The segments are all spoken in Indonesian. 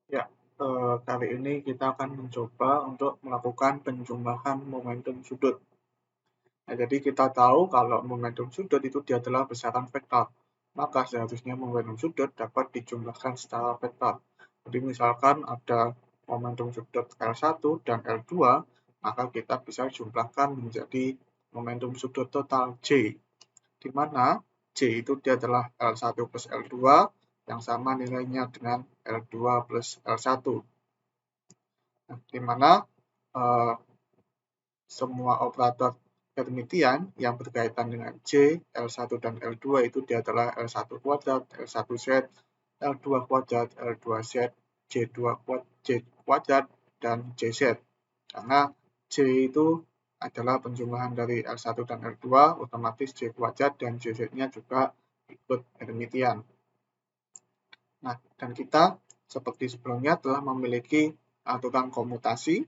Ya, kali ini kita akan mencoba untuk melakukan penjumlahan momentum sudut. Nah, jadi kita tahu kalau momentum sudut itu dia adalah besaran vektor. Maka seharusnya momentum sudut dapat dijumlahkan secara vektor. Jadi misalkan ada momentum sudut L1 dan L2, maka kita bisa jumlahkan menjadi momentum sudut total J, di mana J itu dia adalah L1 plus L2 yang sama nilainya dengan L2 plus L1. Nah, di mana uh, semua operator Hermitian yang berkaitan dengan J, L1 dan L2 itu dia adalah L1 kuadrat, L1Z, L2 kuadrat, L2Z, J kuadrat, dan JZ. Karena J itu adalah penjumlahan dari L1 dan L2, otomatis J kuadrat dan JZ-nya juga ikut Hermitian. Nah, dan kita seperti sebelumnya telah memiliki aturan komutasi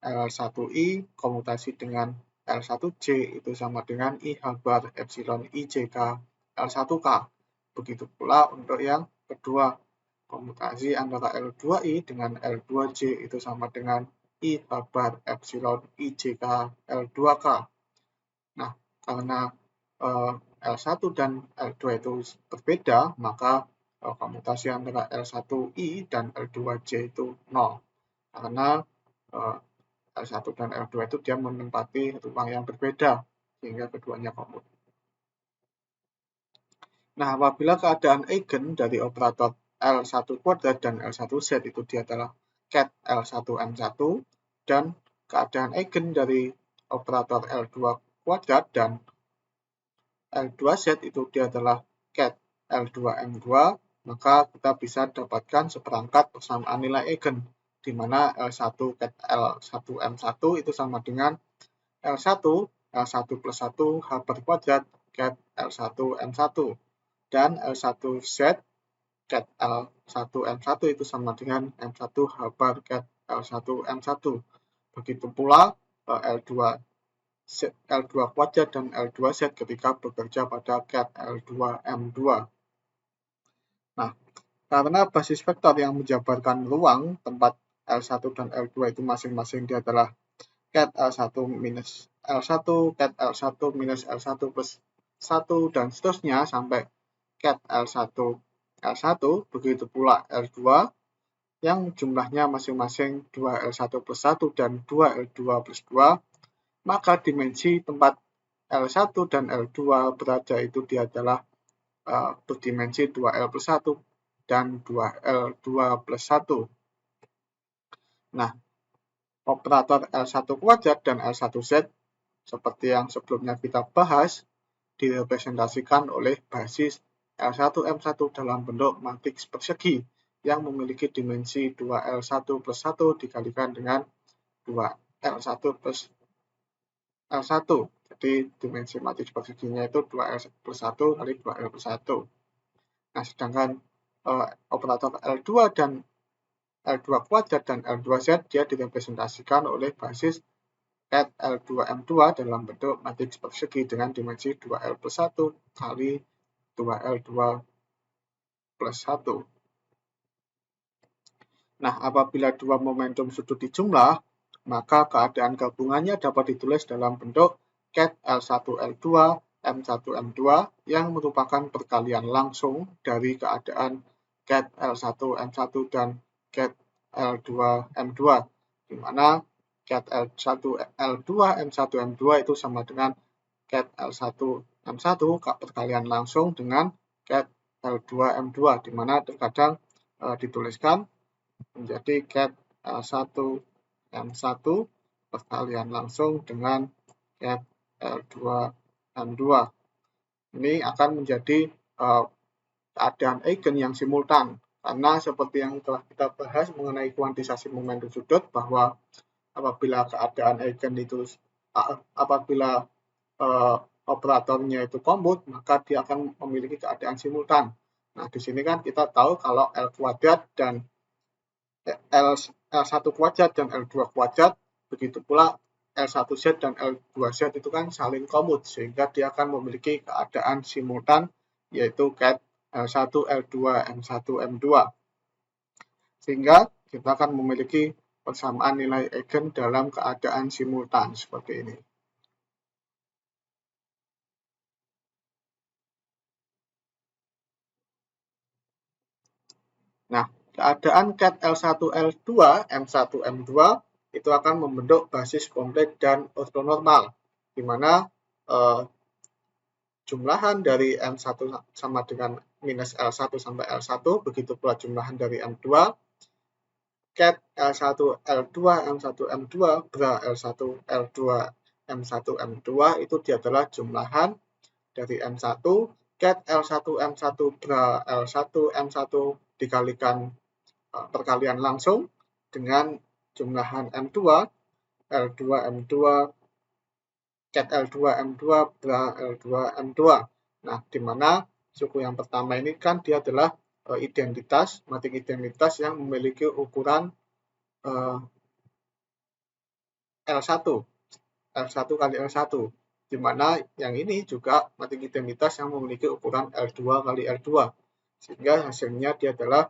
L1I komutasi dengan L1J itu sama dengan I bar epsilon IJK L1K. Begitu pula untuk yang kedua, komutasi antara L2I dengan L2J itu sama dengan I bar epsilon IJK L2K. Nah, karena L1 dan L2 itu berbeda, maka komutasi antara L1I dan L2J itu 0. Karena L1 dan L2 itu dia menempati ruang yang berbeda, sehingga keduanya komut. Nah, apabila keadaan eigen dari operator L1 kuadrat dan L1Z itu dia adalah ket L1M1, dan keadaan eigen dari operator L2 kuadrat dan L2Z itu dia adalah ket L2M2, maka kita bisa dapatkan seperangkat persamaan nilai eigen, di mana L1 ket L1M1 itu sama dengan L1, L1 plus 1 H per kuadrat ket L1 M1, dan L1Z ket L1 M1 itu sama dengan M1 H bar ket L1 M1. Begitu pula L2 kuadrat dan L2Z ketika bekerja pada ket L2 M2. Nah, karena basis vektor yang menjabarkan ruang tempat L1 dan L2 itu masing-masing dia adalah ket L1 minus L1, ket L1 minus L1 plus 1, dan seterusnya sampai ket L1 L1, begitu pula L2 yang jumlahnya masing-masing 2L1 plus 1 dan 2L2 plus 2, maka dimensi tempat L1 dan L2 berada itu dia adalah berdimensi 2L plus 1 dan 2L2 plus 1. Nah, operator L1 kuadrat dan L1Z seperti yang sebelumnya kita bahas direpresentasikan oleh basis L1M1 dalam bentuk matriks persegi yang memiliki dimensi 2L1 plus 1 dikalikan dengan 2L1 plus L1. Jadi dimensi matriks perseginya itu 2L plus 1 kali 2L plus 1. Nah, sedangkan operator L2 dan L2 kuadrat dan L2Z dia direpresentasikan oleh basis ket L2M2 dalam bentuk matriks persegi dengan dimensi 2L plus 1 kali 2L2 plus 1. Nah, apabila dua momentum sudut dijumlah, maka keadaan gabungannya dapat ditulis dalam bentuk ket L1L2 M1M2 yang merupakan perkalian langsung dari keadaan ket L1M1 dan ket L2M2, di mana ket L1L2 M1M2 itu sama dengan ket L1M1 perkalian langsung dengan ket L2M2, di mana terkadang dituliskan menjadi ket L1 M1 perkalian langsung dengan ket L2 M2. Ini akan menjadi keadaan eigen yang simultan, karena seperti yang telah kita bahas mengenai kuantisasi momentum sudut, bahwa apabila keadaan eigen itu apabila operatornya itu komut, maka dia akan memiliki keadaan simultan. Nah, di sini kan kita tahu kalau L kuadrat dan L1 kuadrat dan L2 kuadrat, begitu pula L1Z dan L2Z itu kan saling komut, sehingga dia akan memiliki keadaan simultan, yaitu ket L1, L2, M1, M2. Sehingga kita akan memiliki persamaan nilai eigen dalam keadaan simultan seperti ini. Nah, keadaan ket L1, L2, M1, M2 itu akan membentuk basis komplit dan ortonormal, di mana jumlahan dari M1 sama dengan minus L1 sampai L1, begitu pula jumlahan dari M2, ket L1, L2, M1, M2, bra L1, L2, M1, M2 itu dia adalah jumlahan dari M1, ket L1, M1, bra L1, M1 dikalikan perkalian langsung dengan jumlahan M2, L2, M2, ket L2, M2, bra L2, M2. Nah, di mana suku yang pertama ini kan dia adalah identitas, matik identitas yang memiliki ukuran L1, L1 kali L1, di mana yang ini juga matik identitas yang memiliki ukuran L2 kali L2, sehingga hasilnya dia adalah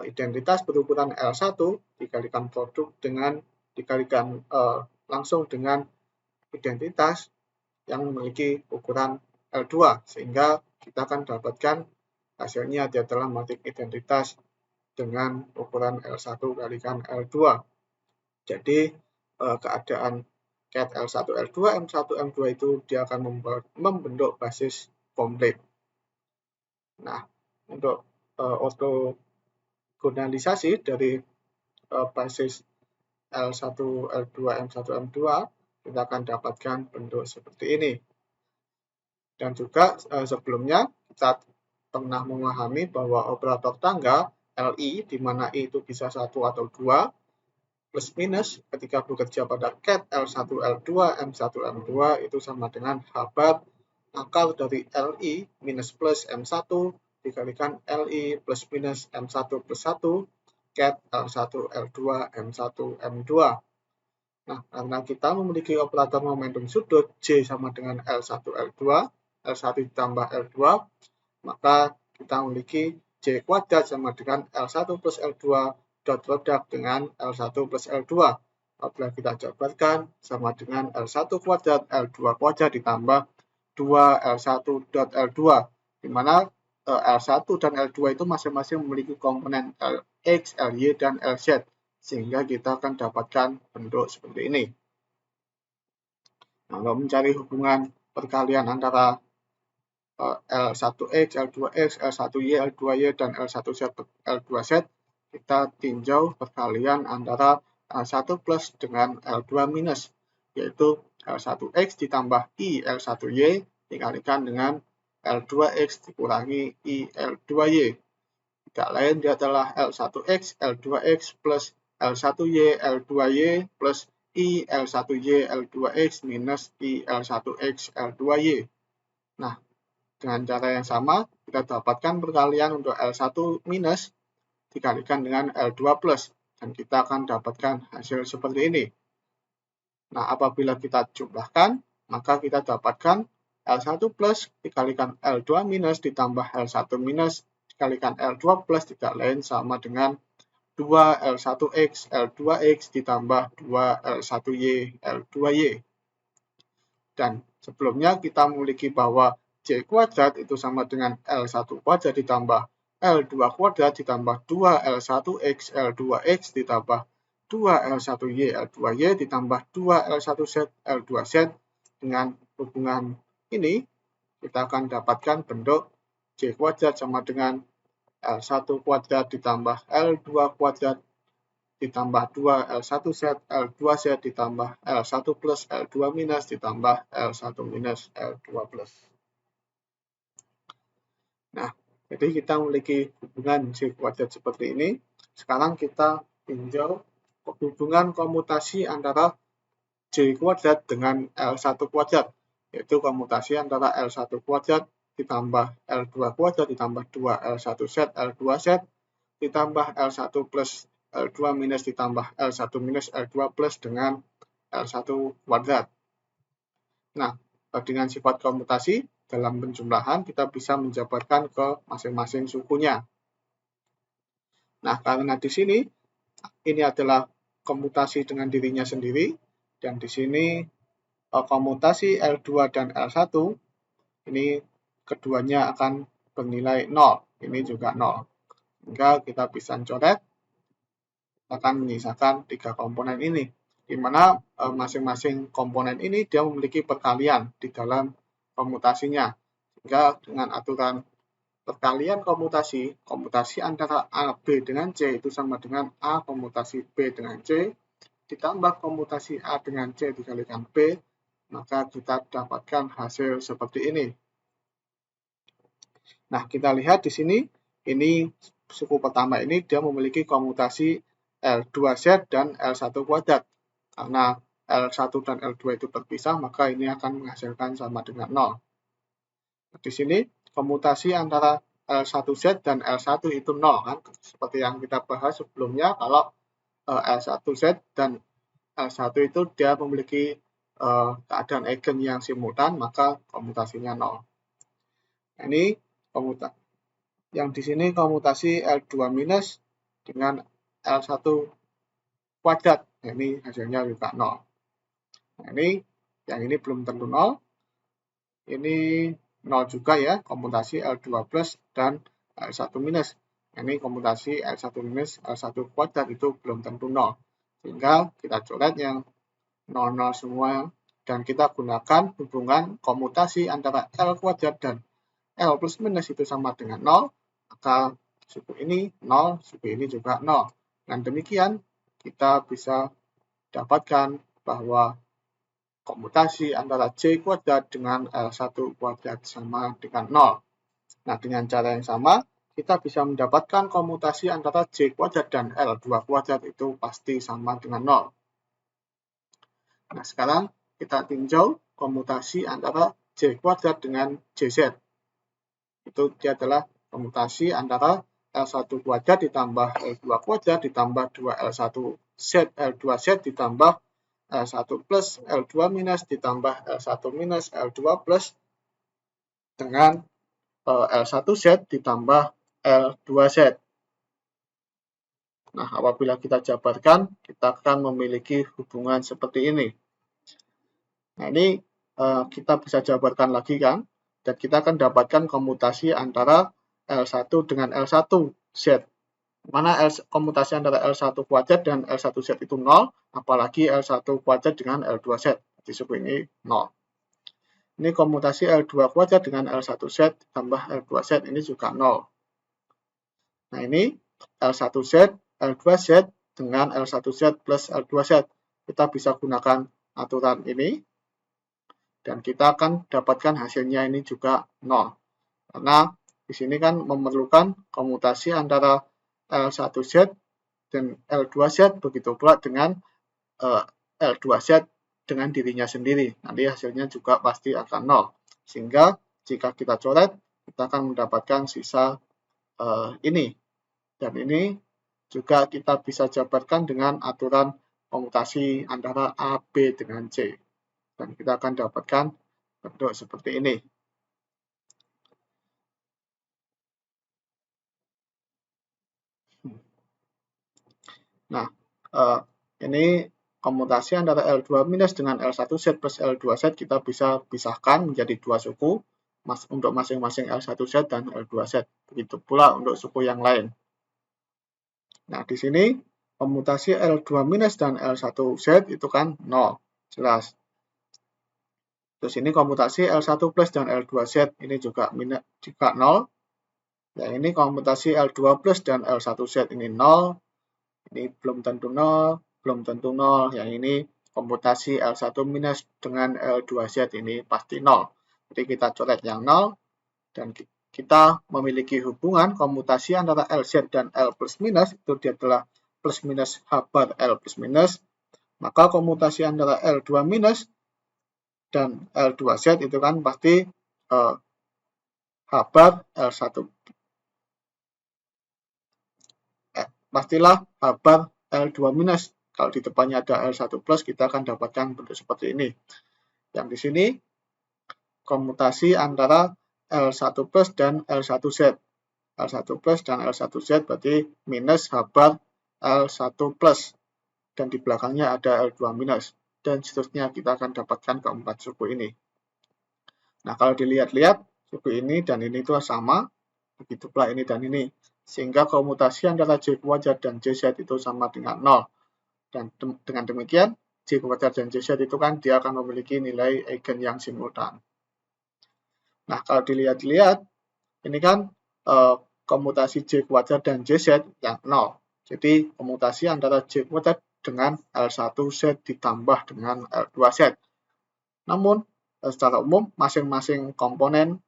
identitas berukuran L1 dikalikan produk dengan dikalikan langsung dengan identitas yang memiliki ukuran L2, sehingga kita akan dapatkan hasilnya dia adalah matik identitas dengan ukuran L1 kalikan L2. Jadi keadaan ket L1, L2, M1, M2 itu dia akan membentuk basis komplit. Nah, untuk ortogonalisasi dari basis L1, L2, M1, M2 kita akan dapatkan bentuk seperti ini. Dan juga sebelumnya kita pernah memahami bahwa operator tangga LI, di mana I itu bisa 1 atau 2, plus minus ketika bekerja pada ket L1, L2, M1, M2 itu sama dengan H bar akar dari LI minus plus M1 dikalikan LI plus minus M1 plus 1 ket L1, L2, M1, M2. Nah, karena kita memiliki operator momentum sudut J sama dengan L1, L2, L1 ditambah L2, maka kita memiliki J kuadrat sama dengan L1 plus L2 dot produk dengan L1 plus L2. Apabila kita jabarkan sama dengan L1 kuadrat L2 kuadrat ditambah 2L1 dot L2, di mana L1 dan L2 itu masing-masing memiliki komponen Lx, Ly, dan Lz, sehingga kita akan dapatkan bentuk seperti ini. Nah, untuk mencari hubungan perkalian antara L1X, L2X, L1Y, L2Y, dan L1Z, L2Z, kita tinjau perkalian antara L1 plus dengan L2 minus, yaitu L1X ditambah I L1Y dikalikan dengan L2X dikurangi I L2Y. Tidak lain dia adalah L1X, L2X plus L1Y, L2Y plus I L1Y, L2X minus I L1X, L2Y. Nah, dengan cara yang sama, kita dapatkan perkalian untuk L1 minus dikalikan dengan L2 plus, dan kita akan dapatkan hasil seperti ini. Nah, apabila kita jumlahkan, maka kita dapatkan L1 plus dikalikan L2 minus ditambah L1 minus dikalikan L2 plus tidak lain sama dengan 2L1X, L2X ditambah 2L1Y, L2Y. Dan sebelumnya kita memiliki bahwa J kuadrat itu sama dengan L1 kuadrat ditambah L2 kuadrat ditambah 2L1X, L2X ditambah 2L1Y, L2Y ditambah 2L1Z, L2Z. Dengan hubungan ini, kita akan dapatkan bentuk J kuadrat sama dengan L1 kuadrat ditambah L2 kuadrat ditambah 2L1Z, L2Z ditambah L1 plus, L2 minus ditambah L1 minus, L2 plus. Nah, jadi kita memiliki hubungan J kuadrat seperti ini. Sekarang kita tinjau hubungan komutasi antara J kuadrat dengan L1 kuadrat, yaitu komutasi antara L1 kuadrat ditambah L2 kuadrat ditambah 2L1Z, L2Z ditambah L1 plus, L2 minus ditambah L1 minus, L2 plus dengan L1 kuadrat. Nah, dengan sifat komutasi, dalam penjumlahan kita bisa menjabarkan ke masing-masing sukunya. Nah, karena di sini ini adalah komutasi dengan dirinya sendiri, dan di sini komutasi L2 dan L1, ini keduanya akan bernilai 0. Ini juga 0. Sehingga kita bisa coret, akan menyisakan 3 komponen ini, di mana masing-masing komponen ini dia memiliki perkalian di dalam komutasinya. Sehingga dengan aturan perkalian komutasi antara AB dengan C itu sama dengan A komutasi B dengan C, ditambah komutasi A dengan C dikalikan B, maka kita dapatkan hasil seperti ini. Nah, kita lihat di sini, ini suku pertama ini dia memiliki komutasi L2Z dan L1 kuadrat. Karena L1 dan L2 itu terpisah, maka ini akan menghasilkan sama dengan 0. Di sini, komutasi antara L1Z dan L1 itu 0, kan? Seperti yang kita bahas sebelumnya, kalau L1Z dan L1 itu dia memiliki keadaan eigen yang simultan, maka komutasinya 0. Nah, ini komutasi. Yang di sini komutasi L2 minus dengan L1 kuadrat. Nah, ini hasilnya juga 0. Nah, yang ini belum tentu 0. Ini 0 juga ya, komutasi L2 plus dan L1 minus. Nah, ini komutasi L1 minus L1 kuadrat itu belum tentu 0. Sehingga kita coret yang 0,0 semua, dan kita gunakan hubungan komutasi antara L kuadrat dan L plus minus itu sama dengan 0, maka suku ini 0, suku ini juga 0. Dan demikian kita bisa dapatkan bahwa komutasi antara C kuadrat dengan L1 kuadrat sama dengan 0. Nah, dengan cara yang sama, kita bisa mendapatkan komutasi antara C kuadrat dan L2 kuadrat itu pasti sama dengan 0. Nah, sekarang kita tinjau komutasi antara C kuadrat dengan JZ. Itu dia adalah komutasi antara L1 kuadrat ditambah L2 kuadrat ditambah 2L1Z, L2Z ditambah L1 plus, L2 minus ditambah L1 minus, L2 plus dengan L1Z ditambah L2Z. Nah, apabila kita jabarkan, kita akan memiliki hubungan seperti ini. Nah, ini kita bisa jabarkan lagi kan, dan kita akan dapatkan komutasi antara L1 dengan L1Z. Mana komutasi antara L1 kuadrat dan L1Z itu 0, apalagi L1 kuadrat dengan L2Z. Di suku ini 0. Ini komutasi L2 kuadrat dengan L1Z tambah L2Z, ini juga 0. Nah, ini L1Z, L2Z dengan L1Z plus L2Z. Kita bisa gunakan aturan ini, dan kita akan dapatkan hasilnya ini juga 0. Karena di sini kan memerlukan komutasi antara L1Z dan L2Z, begitu pula dengan L2Z dengan dirinya sendiri. Nanti hasilnya juga pasti akan 0. Sehingga jika kita coret, kita akan mendapatkan sisa ini. Dan ini juga kita bisa jabarkan dengan aturan komutasi antara A, B dengan C. Dan kita akan dapatkan bentuk seperti ini. Nah, ini komutasi antara L2 minus dengan L1Z plus L2Z kita bisa pisahkan menjadi dua suku untuk masing-masing L1Z dan L2Z. Begitu pula untuk suku yang lain. Nah, di sini komutasi L2 minus dan L1Z itu kan 0, jelas. Terus ini komutasi L1 plus dan L2Z ini juga 0. Yang ini komutasi L2 plus dan L1Z ini 0. Ini belum tentu 0, belum tentu 0. Yang ini komutasi L1 minus dengan L2Z ini pasti 0. Jadi kita coret yang 0, dan kita memiliki hubungan komutasi antara LZ dan L plus minus, itu dia adalah plus minus H bar L plus minus. Maka komutasi antara L2 minus dan L2Z itu kan pasti H bar L1. Pastilah H bar L2 minus. Kalau di depannya ada L1 plus, kita akan dapatkan bentuk seperti ini. Yang di sini komutasi antara L1 plus dan L1Z. L1 plus dan L1Z berarti minus H bar L1 plus. Dan di belakangnya ada L2 minus. Dan seterusnya kita akan dapatkan keempat suku ini. Nah, kalau dilihat-lihat, suku ini dan ini itu sama, begitu pula ini dan ini. Sehingga komutasi antara J kuadrat dan JZ itu sama dengan 0. Dan dengan demikian, J kuadrat dan JZ itu kan dia akan memiliki nilai eigen yang simultan. Nah, kalau dilihat-lihat, ini kan komutasi J kuadrat dan JZ yang 0. Jadi, komutasi antara J kuadrat dengan L1Z ditambah dengan L2Z. Namun, secara umum, masing-masing komponen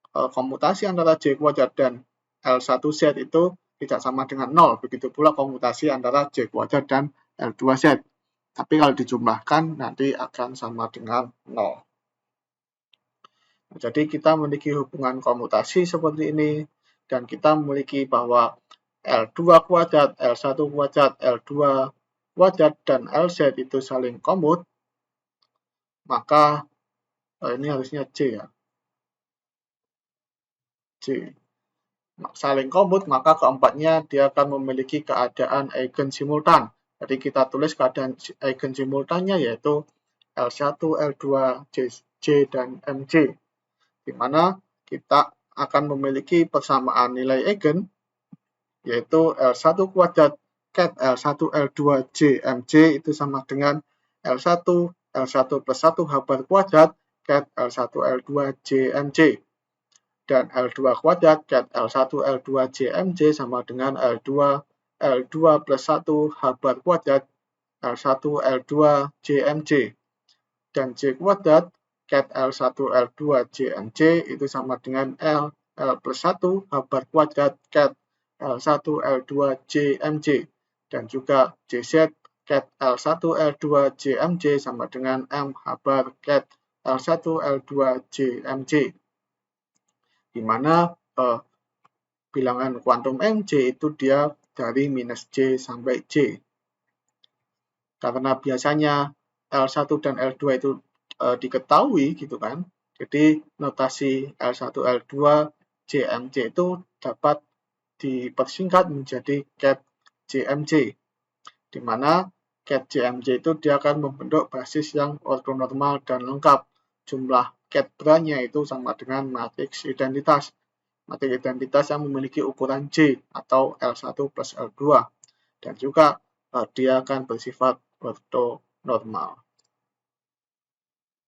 komutasi antara J kuadrat dan L1Z itu tidak sama dengan 0. Begitu pula komutasi antara J kuadrat dan L2Z. Tapi kalau dijumlahkan, nanti akan sama dengan 0. Jadi kita memiliki hubungan komutasi seperti ini, dan kita memiliki bahwa L2 kuadrat, L1 kuadrat, L2 kuadrat, dan LZ itu saling komut, maka ini harusnya C ya. C. Saling komut, maka keempatnya dia akan memiliki keadaan eigen simultan. Jadi kita tulis keadaan eigen simultannya yaitu L1, L2, J, dan MC. Di mana kita akan memiliki persamaan nilai eigen, yaitu L1 kuadrat ket L1, L2, J, MC itu sama dengan L1, L1 plus 1 H bar kuadrat ket L1, L2, J, MC. Dan L2 kuadrat ket L1, L2, J, MC sama dengan L2 plus 1 H bar kuadrat L1, L2, J, MC. Dan J kuadrat ket L1, L2, J, MC itu sama dengan L plus 1 H bar kuadrat ket L1, L2, J, MC. Dan juga JZ ket L1, L2, J, MC sama dengan M H bar ket L1, L2, J, MC. Di mana bilangan kuantum MC itu dia dari minus J sampai J. Karena biasanya L1 dan L2 itu diketahui gitu kan. Jadi notasi L1, L2, JMC itu dapat dipersingkat menjadi ket JMC. Di mana ket JMC itu dia akan membentuk basis yang ortonormal dan lengkap. Jumlah ket beranya itu sama dengan matriks identitas. Matriks identitas yang memiliki ukuran J atau L1 plus L2. Dan juga dia akan bersifat ortonormal.